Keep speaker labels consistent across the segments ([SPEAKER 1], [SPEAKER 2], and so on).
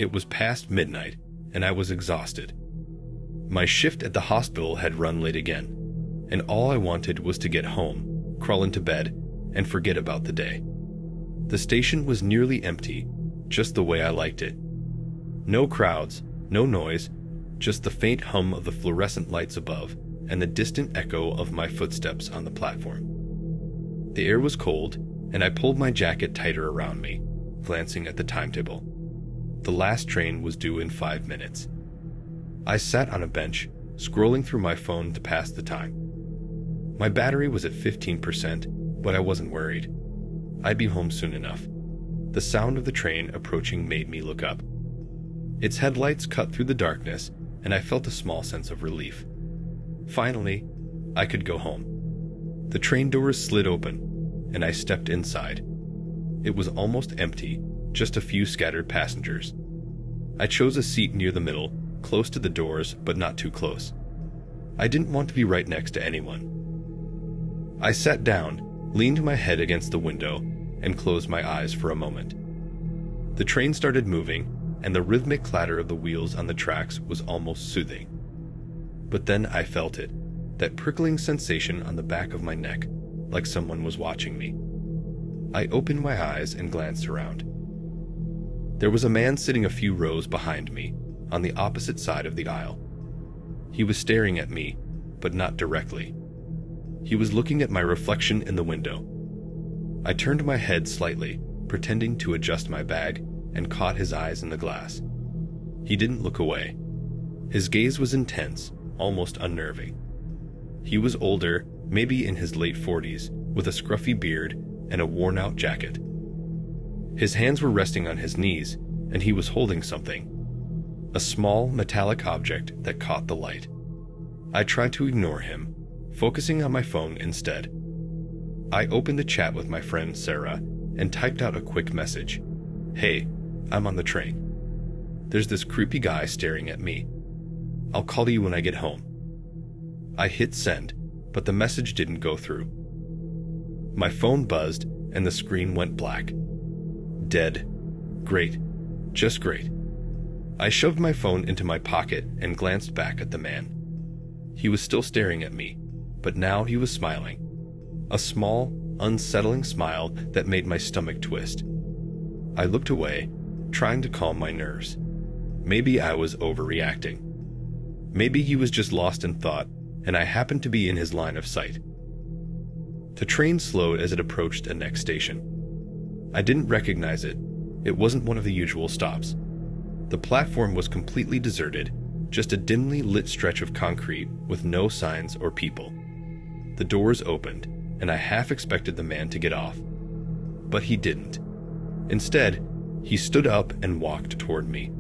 [SPEAKER 1] It was past midnight, and I was exhausted. My shift at the hospital had run late again, and all I wanted was to get home, crawl into bed, and forget about the day. The station was nearly empty, just the way I liked it. No crowds, no noise, just the faint hum of the fluorescent lights above and the distant echo of my footsteps on the platform. The air was cold, and I pulled my jacket tighter around me, glancing at the timetable. The last train was due in 5 minutes. I sat on a bench, scrolling through my phone to pass the time. My battery was at 15%, but I wasn't worried. I'd be home soon enough. The sound of the train approaching made me look up. Its headlights cut through the darkness, and I felt a small sense of relief. Finally, I could go home. The train doors slid open, and I stepped inside. It was almost empty, just a few scattered passengers. I chose a seat near the middle, close to the doors, but not too close. I didn't want to be right next to anyone. I sat down, leaned my head against the window, and closed my eyes for a moment. The train started moving, and the rhythmic clatter of the wheels on the tracks was almost soothing. But then I felt it, that prickling sensation on the back of my neck, like someone was watching me. I opened my eyes and glanced around. There was a man sitting a few rows behind me, on the opposite side of the aisle. He was staring at me, but not directly. He was looking at my reflection in the window. I turned my head slightly, pretending to adjust my bag, and caught his eyes in the glass. He didn't look away. His gaze was intense, almost unnerving. He was older, maybe in his late 40s, with a scruffy beard and a worn-out jacket. His hands were resting on his knees, and he was holding something. A small, metallic object that caught the light. I tried to ignore him, focusing on my phone instead. I opened the chat with my friend Sarah and typed out a quick message. "Hey, I'm on the train. There's this creepy guy staring at me. I'll call you when I get home." I hit send, but the message didn't go through. My phone buzzed and the screen went black. Dead. Great. Just great. I shoved my phone into my pocket and glanced back at the man. He was still staring at me, but now he was smiling. A small, unsettling smile that made my stomach twist. I looked away, trying to calm my nerves. Maybe I was overreacting. Maybe he was just lost in thought, and I happened to be in his line of sight. The train slowed as it approached a next station. I didn't recognize it. It wasn't one of the usual stops. The platform was completely deserted, just a dimly lit stretch of concrete with no signs or people. The doors opened, and I half expected the man to get off. But he didn't. Instead, he stood up and walked toward me.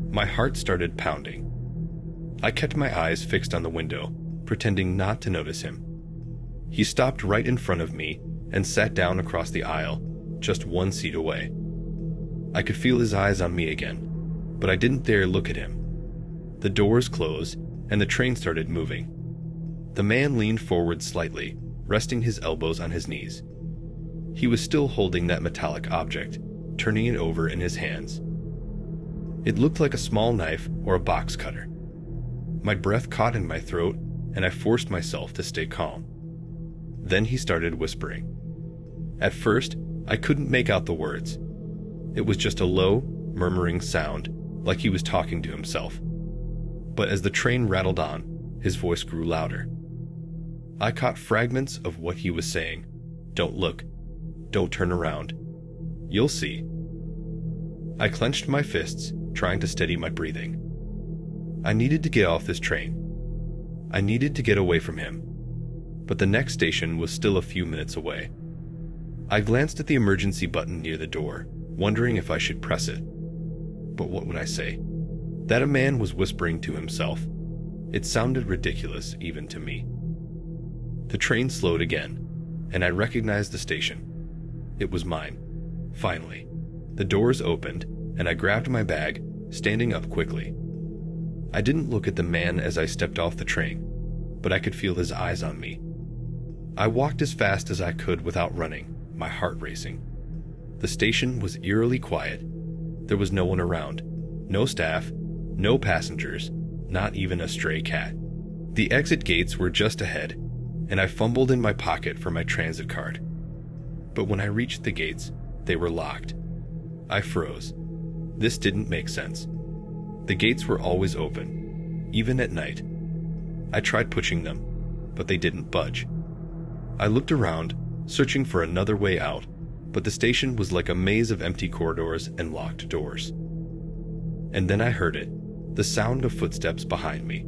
[SPEAKER 1] My heart started pounding. I kept my eyes fixed on the window, pretending not to notice him. He stopped right in front of me and sat down across the aisle, just one seat away. I could feel his eyes on me again, but I didn't dare look at him. The doors closed, and the train started moving. The man leaned forward slightly, resting his elbows on his knees. He was still holding that metallic object, turning it over in his hands. It looked like a small knife or a box cutter. My breath caught in my throat, and I forced myself to stay calm. Then he started whispering. At first, I couldn't make out the words. It was just a low, murmuring sound, like he was talking to himself. But as the train rattled on, his voice grew louder. I caught fragments of what he was saying. "Don't look. Don't turn around. You'll see." I clenched my fists, trying to steady my breathing. I needed to get off this train. I needed to get away from him. But the next station was still a few minutes away. I glanced at the emergency button near the door, wondering if I should press it. But what would I say? That a man was whispering to himself. It sounded ridiculous even to me. The train slowed again, and I recognized the station. It was mine. Finally. The doors opened, and I grabbed my bag, standing up quickly. I didn't look at the man as I stepped off the train, but I could feel his eyes on me. I walked as fast as I could without running, my heart racing. The station was eerily quiet. There was no one around, No staff, no passengers, not even a stray cat. The exit gates were just ahead, and I fumbled in my pocket for my transit card. But when I reached the gates, they were locked. I froze. This didn't make sense. The gates were always open, even at night. I tried pushing them, but they didn't budge. I looked around, searching for another way out, but the station was like a maze of empty corridors and locked doors. And then I heard it, the sound of footsteps behind me.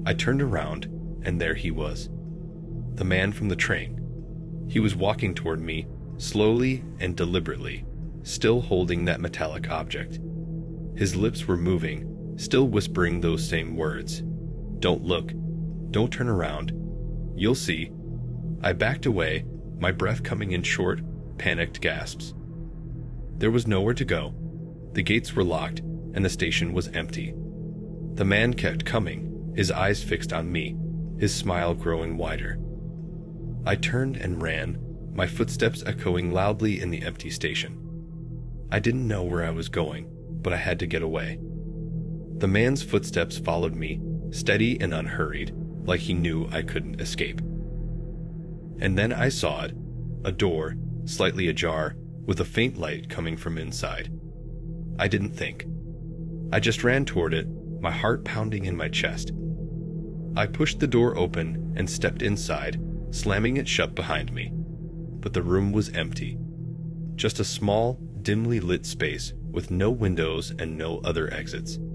[SPEAKER 1] I turned around, and there he was. The man from the train. He was walking toward me, slowly and deliberately, still holding that metallic object. His lips were moving, still whispering those same words. Don't look. Don't turn around. You'll see. I backed away, my breath coming in short, panicked gasps. There was nowhere to go. The gates were locked, and the station was empty. The man kept coming, his eyes fixed on me, his smile growing wider. I turned and ran, my footsteps echoing loudly in the empty station. I didn't know where I was going, but I had to get away. The man's footsteps followed me, steady and unhurried, like he knew I couldn't escape. And then I saw it, a door, slightly ajar, with a faint light coming from inside. I didn't think. I just ran toward it, my heart pounding in my chest. I pushed the door open and stepped inside, slamming it shut behind me. But the room was empty. Just a small, dimly lit space with no windows and no other exits.